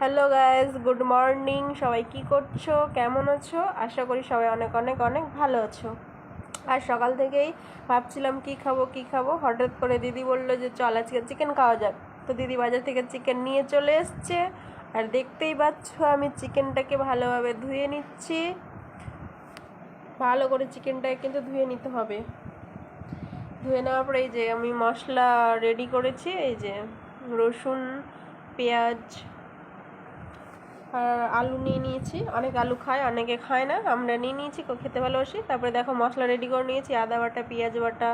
Hello guys, good morning. সবাই কি করছো, কেমন আছো? আশা করি সবাই অনেক অনেক অনেক ভালো আছো। আর সকাল থেকেই ভাবছিলাম কি খাবো, হঠাৎ করে দিদি বললো যে চল আজকে চিকেন খাওয়া যাক। তো দিদি বাজার থেকে চিকেন নিয়ে চলে এসছে। আর দেখতেই পাচ্ছ আমি চিকেনটাকে ভালোভাবে ধুয়ে নিচ্ছি। ভালো করে চিকেনটাকে কিন্তু ধুয়ে নিতে হবে। ধুয়ে নেওয়ার পরে এই যে আমি মশলা রেডি করেছি। এই যে রসুন, পেঁয়াজ আর আলু নিয়ে নিয়েছি। অনেক আলু খায়, অনেকে খায় না, আমরা নিয়ে নিয়েছি, খেতে ভালোবাসি। তারপরে দেখো মশলা রেডি করে নিয়েছি, আদা বাটা, পেঁয়াজ বাটা।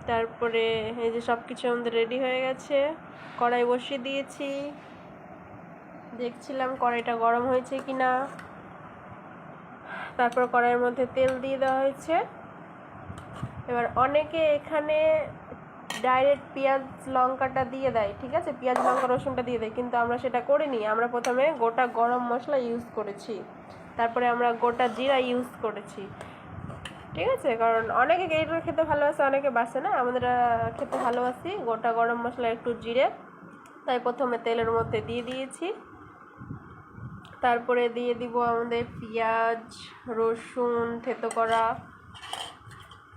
তারপরে এই যে সব কিছু আমাদের রেডি হয়ে গেছে। কড়াই বসিয়ে দিয়েছি, দেখছিলাম কড়াইটা গরম হয়েছে কি না। তারপর কড়াইয়ের মধ্যে তেল দিয়ে দেওয়া হয়েছে। এবার অনেকে এখানে ডাইরেক্ট পেঁয়াজ লঙ্কাটা দিয়ে দেয়, ঠিক আছে, পেঁয়াজ লঙ্কা রসুনটা দিয়ে দেয়, কিন্তু আমরা সেটা করিনি। আমরা প্রথমে গোটা গরম মশলা ইউজ করেছি, তারপরে আমরা গোটা জিরা ইউজ করেছি, ঠিক আছে। কারণ অনেকে এইটা খেতে ভালোবাসে, অনেকে বাসে না, আমরা খেতে ভালোবাসি গোটা গরম মশলা একটু জিরে। তাই প্রথমে তেলের মধ্যে দিয়ে দিয়েছি। তারপরে দিয়ে দিব আমাদের পেঁয়াজ, রসুন থেতো করা।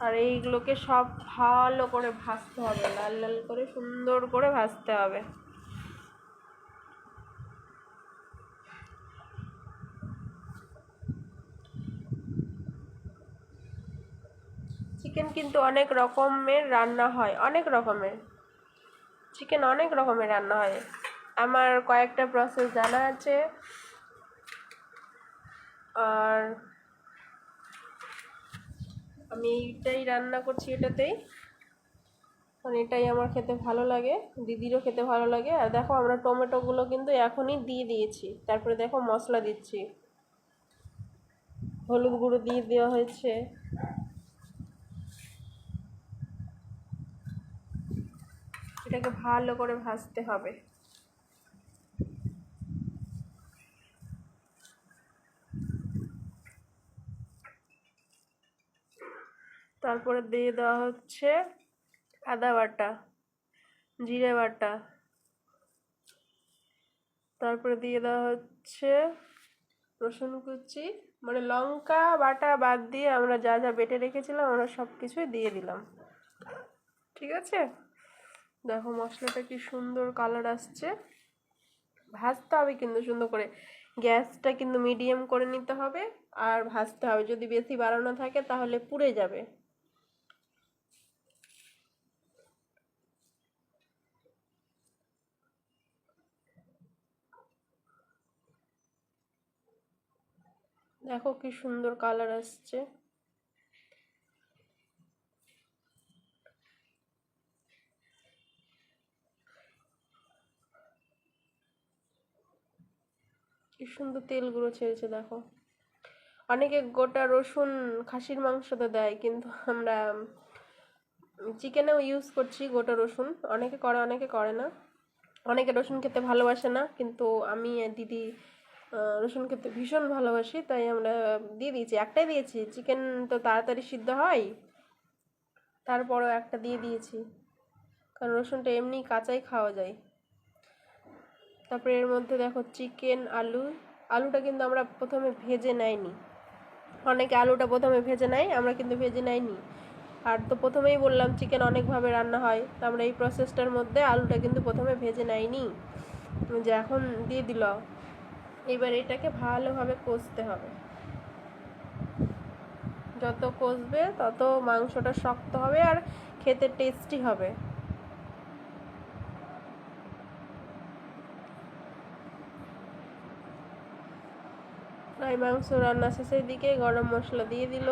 আর এইগুলোকে সব ভালো করে ভাজতে হবে, লাল লাল করে সুন্দর করে ভাজতে হবে। চিকেন কিন্তু অনেক রকমের রান্না হয়, অনেক রকমের চিকেন অনেক রকমের রান্না হয়। আমার কয়েকটা প্রসেস জানা আছে, আর আমি এইটাই রান্না করছি এটাতেই, কারণ এটাই আমার খেতে ভালো লাগে, দিদিরও খেতে ভালো লাগে। আর দেখো আমরা টমেটোগুলো কিন্তু এখনই দিয়ে দিয়েছি। তারপরে দেখো মশলা দিচ্ছি, হলুদ গুঁড়ো দিয়ে দেওয়া হয়েছে। এটাকে ভালো করে ভাজতে হবে। তারপরে দিয়ে দেওয়া হচ্ছে আদা বাটা, জিরে বাটা। তারপরে দিয়ে দেওয়া হচ্ছে রসুন কুচি, মানে লঙ্কা বাটা বাদ দিয়ে আমরা যা যা বেটে রেখেছিলাম আমরা সব কিছুই দিয়ে দিলাম, ঠিক আছে। দেখো মশলাটা কি সুন্দর কালার আসছে। ভাজতে হবে কিন্তু সুন্দর করে, গ্যাসটা কিন্তু মিডিয়াম করে নিতে হবে। আর ভাজতে হবে, যদি বেশি বাড়ানো থাকে তাহলে পুড়ে যাবে। দেখো কি সুন্দর কালার আসছে। কি সুন্দর তেলগুলো ছেড়েছে দেখো। অনেকে গোটা রসুন খাসির মাংসতে দেয়, কিন্তু আমরা চিকেনেও ইউজ করছি গোটা রসুন। অনেকে করে, অনেকে করে না। অনেকে রসুন খেতে ভালোবাসে না, কিন্তু আমি আর দিদি রসুন খেতে ভীষণ ভালোবাসি, তাই আমরা দিয়ে দিয়েছি। একটাই দিয়েছি, চিকেন তো তাড়াতাড়ি সিদ্ধ হয়, তারপরেও একটা দিয়ে দিয়েছি, কারণ রসুনটা এমনি কাঁচাই খাওয়া যায়। তারপরে এর মধ্যে দেখো চিকেন, আলুটা কিন্তু আমরা প্রথমে ভেজে নেইনি। অনেকে আলুটা প্রথমে ভেজে নেয়, আমরা কিন্তু ভেজে নেইনি। আর তো প্রথমেই বললাম চিকেন অনেকভাবে রান্না হয়, তো আমরা এই প্রসেসটার মধ্যে আলুটা কিন্তু প্রথমে ভেজে নেইনি, যে এখন দিয়ে দিল। এবার এটাকে ভালোভাবে কষতে হবে, যত কষবে তত মাংসটা শক্ত হবে আর খেতে টেস্টি হবে। আর মাংস রান্না শেষের দিকে গরম মশলা দিয়ে দিল,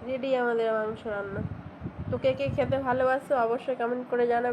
রেডি আমাদের মাংস রান্না। তো কে কে খেতে ভালোবাসো অবশ্যই কমেন্ট করে জানাবে।